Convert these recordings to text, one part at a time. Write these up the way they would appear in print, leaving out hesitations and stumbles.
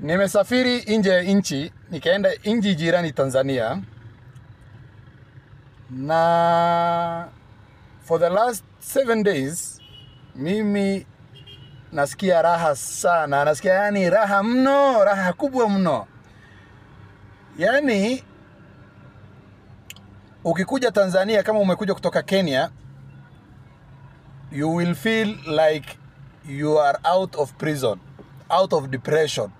Nimesafiri nje ya nchi, nikaenda nchi jirani Tanzania. Na for the last 7 days, mimi nasikia raha sana. Nasikia yani raha mno, raha kubwa mno. Yani, ukikuja Tanzania kama umekuja kutoka Kenya, you will feel like you are out of prison, out of depression.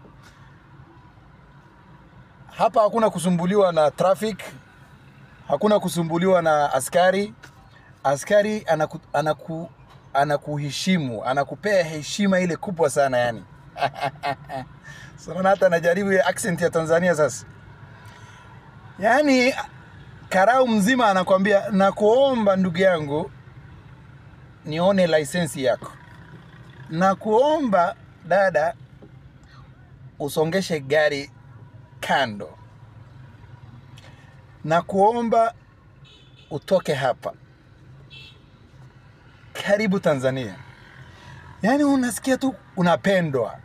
Hapa hakuna kusumbuliwa na traffic, hakuna kusumbuliwa na askari. Askari anakuheshimu, anakupea heshima ile kubwa sana yani. Sana hata najaribu ya accent ya Tanzania sasa. Yani karau mzima anakuambia, nakuomba ndugu yangu nione license yako. Nakuomba dada usongeshe gari kando. Nakuomba utoke hapa. Karibu Tanzania. Yani unasikia tu unapendwa.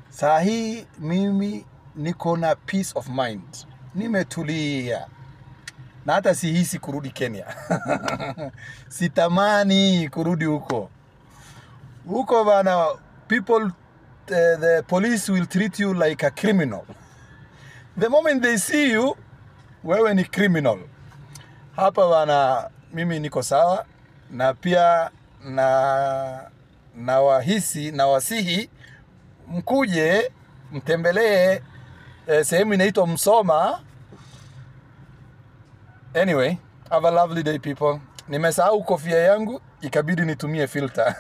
Saa hii mimi niko na peace of mind. Nimetulia. Na hata sihisi kurudi Kenya. Sitamani kurudi huko. Huko bana, people, the police will treat you like a criminal. The moment they see you, wewe ni criminal. Hapa bana, mimi niko sawa. Na pia na wasihi mkuje mtembelee sehemu inaitwa Msoma. Anyway, have a lovely day people. Nimesahau kofia yangu, ikabidi nitumie filter.